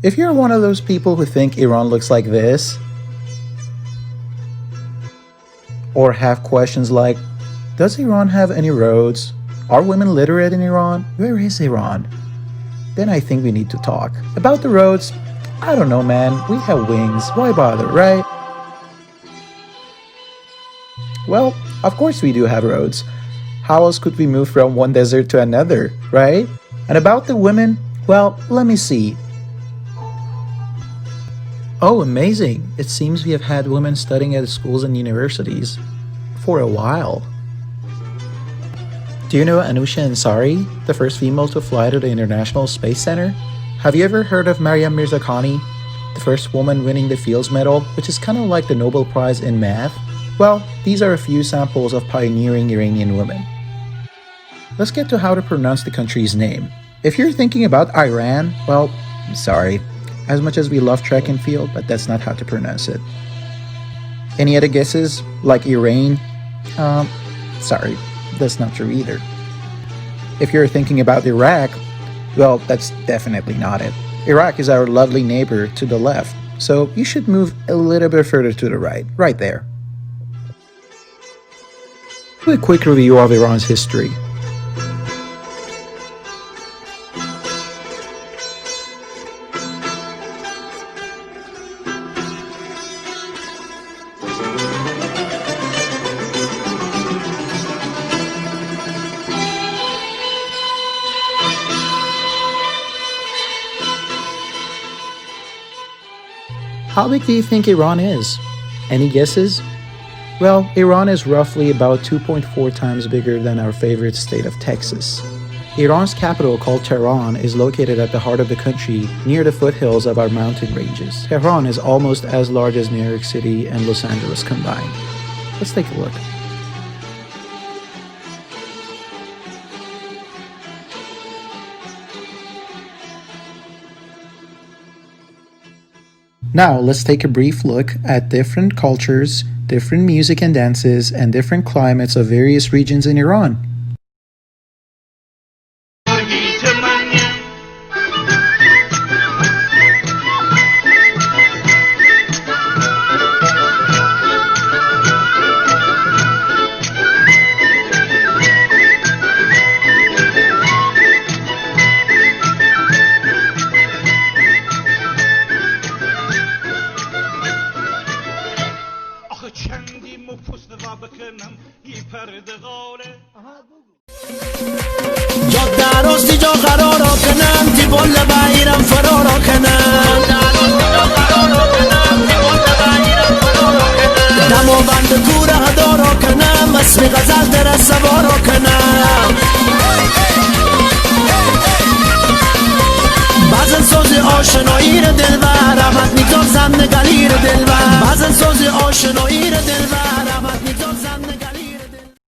If you're one of those people who think Iran looks like this, or have questions like, does Iran have any roads? Are women literate in Iran? Where is Iran? Then I think we need to talk. About the roads, I don't know, man. We have wings. Why bother, right? Well, of course we do have roads. How else could we move from one desert to another, right? And about the women, well, let me see. Oh, amazing. It seems we have had women studying at schools and universities for a while. Do you know Anusha Ansari, the first female to fly to the International Space Center? Have you ever heard of Maryam Mirzakhani, the first woman winning the Fields Medal, which is kind of like the Nobel Prize in math? Well, these are a few samples of pioneering Iranian women. Let's get to how to pronounce the country's name. If you're thinking about Iran, well, sorry. As much as we love track and field, but that's not how to pronounce it. Any other guesses? Like Iran? Sorry, that's not true either. If you're thinking about Iraq, well, that's definitely not it. Iraq is our lovely neighbor to the left, so you should move a little bit further to the right there. Do a quick review of Iran's history. How big do you think Iran is? Any guesses? Well, Iran is roughly about 2.4 times bigger than our favorite state of Texas. Iran's capital, called Tehran, is located at the heart of the country, near the foothills of our mountain ranges. Tehran is almost as large as New York City and Los Angeles combined. Let's take a look. Now, let's take a brief look at different cultures, different music and dances, and different climates of various regions in Iran. جاده راستی جا قرارا کنم تی بول بایرم فرارا کنم دمو بند کوره هدارا کنم اسم غزل در سوارا کنم بعضن سوز آشنایی رو دلبر رحمت میگذار زن نگلی رو دلبر بعضن سوز آشنایی رو دلبر رحمت میگذار زن نگلی رو دلبر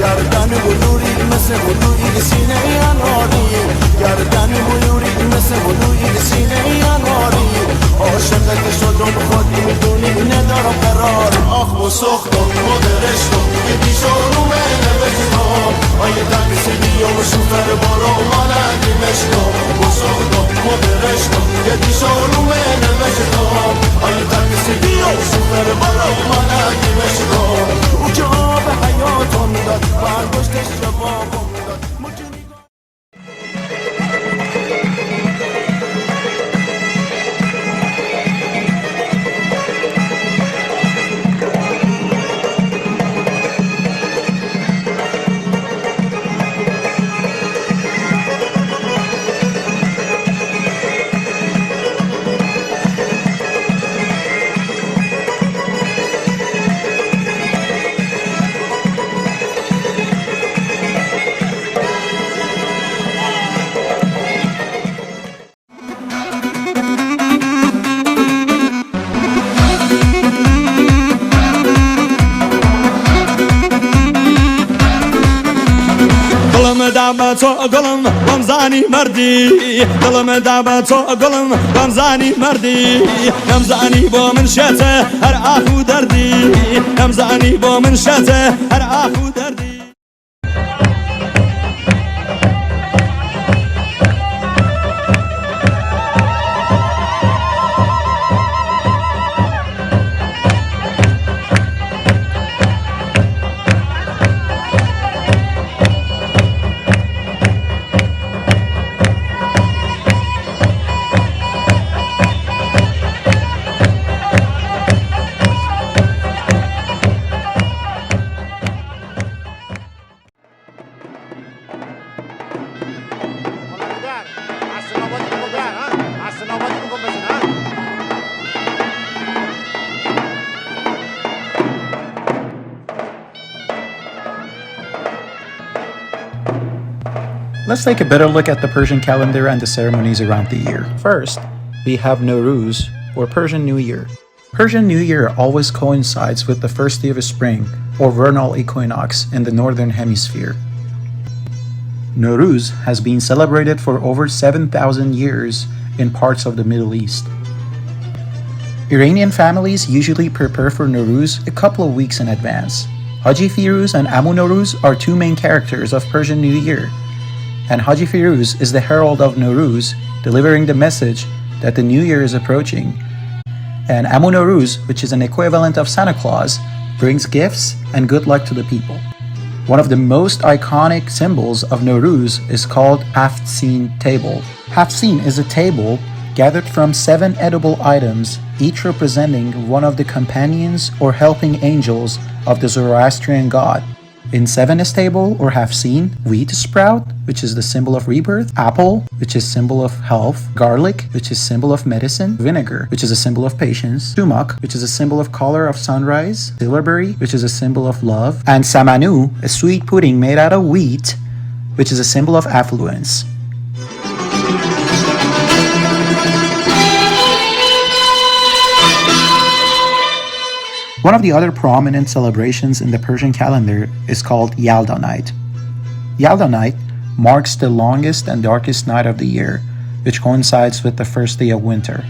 گردن بلوری مثل بلوری سینه اناری گردن بلوری مثل بلوری سینه اناری عاشقت شدم خود میدونی ندارم قرار آخ و سختم مدرشتم که بیشارم نوشتم آیه تاکسی بیام شوفر بارو مالا دیمشتم و سختم مدرشتم که بیشارم نوشتم آیه تاکسی بیام شوفر بارو مالا دیمشتم او که آب حیاتم داد برداشتش جوابم داد دلم دعوت تو گلم رمزانی مردی دلم دعوت تو گلم رمزانی مردی نمزانی با من شته هر آخو دردی نمزانی با من شته هر آخو دردی Let's take a better look at the Persian calendar and the ceremonies around the year. First, we have Nowruz, or Persian New Year. Persian New Year always coincides with the first day of spring, or vernal equinox in the northern hemisphere. Nowruz has been celebrated for over 7,000 years in parts of the Middle East. Iranian families usually prepare for Nowruz a couple of weeks in advance. Haji Firuz and Amu Nowruz are two main characters of Persian New Year, and Haji Firuz is the herald of Nowruz, delivering the message that the new year is approaching. And Amu Nowruz, which is an equivalent of Santa Claus, brings gifts and good luck to the people. One of the most iconic symbols of Nowruz is called Haftseen table. Haftseen is a table gathered from 7 edible items, each representing one of the companions or helping angels of the Zoroastrian god. In 7 is table or Haftseen, wheat sprout, which is the symbol of rebirth, apple, which is symbol of health, garlic, which is symbol of medicine, vinegar, which is a symbol of patience, sumac, which is a symbol of color of sunrise, silverberry, which is a symbol of love, and samanu, a sweet pudding made out of wheat, which is a symbol of affluence. One of the other prominent celebrations in the Persian calendar is called Yalda Night. Yalda Night marks the longest and darkest night of the year, which coincides with the first day of winter.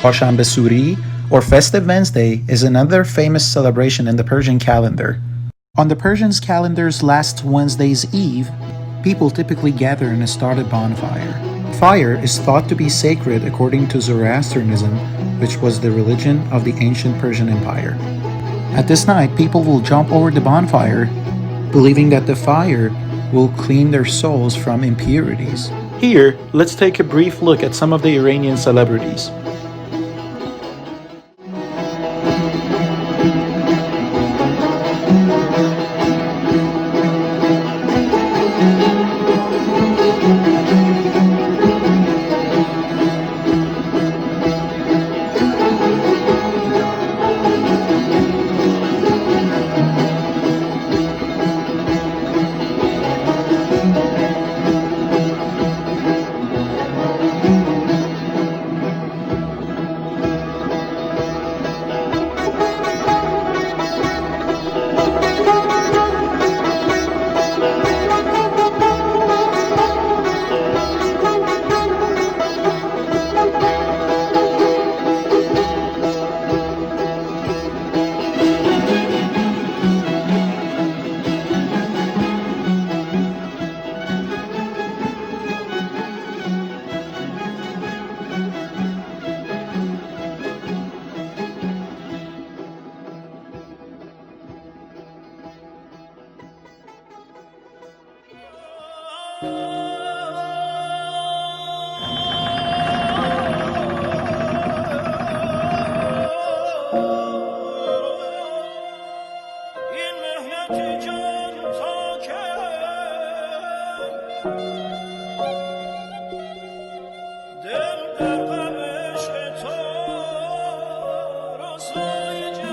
Pashanbe Suri, or Festive Wednesday, is another famous celebration in the Persian calendar. On the Persians' calendar's last Wednesday's Eve, people typically gather and start a bonfire. Fire is thought to be sacred according to Zoroastrianism, which was the religion of the ancient Persian Empire. At this night, people will jump over the bonfire, believing that the fire will clean their souls from impurities. Here, let's take a brief look at some of the Iranian celebrities.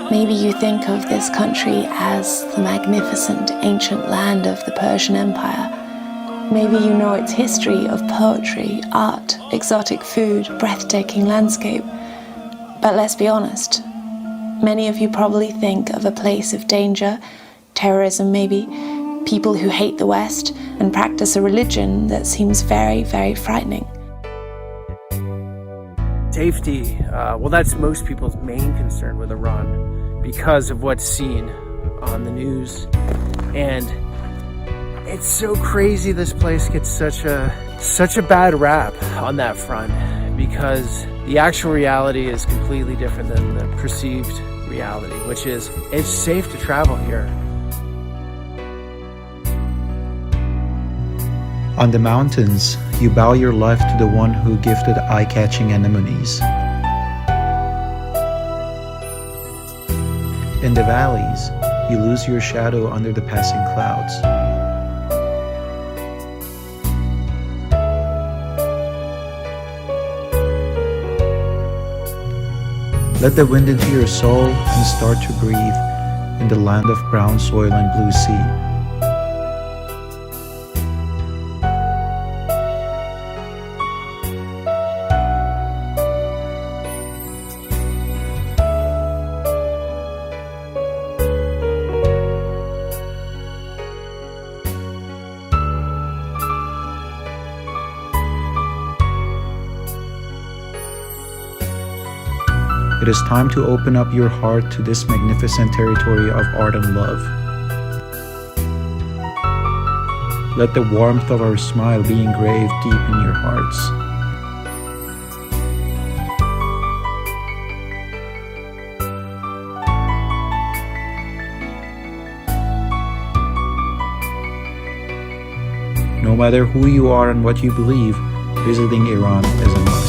Maybe you think of this country as the magnificent ancient land of the Persian Empire. Maybe you know its history of poetry, art, exotic food, breathtaking landscape. But let's be honest, many of you probably think of a place of danger, terrorism maybe, people who hate the West and practice a religion that seems very, very frightening. Safety, well, that's most people's main concern with Iran because of what's seen on the news. And it's so crazy this place gets such a bad rap on that front, because the actual reality is completely different than the perceived reality, which is it's safe to travel here. On the mountains, you bow your life to the one who gifted eye-catching anemones. In the valleys, you lose your shadow under the passing clouds. Let the wind into your soul and start to breathe in the land of brown soil and blue sea. It is time to open up your heart to this magnificent territory of art and love. Let the warmth of our smile be engraved deep in your hearts. No matter who you are and what you believe, visiting Iran is a must.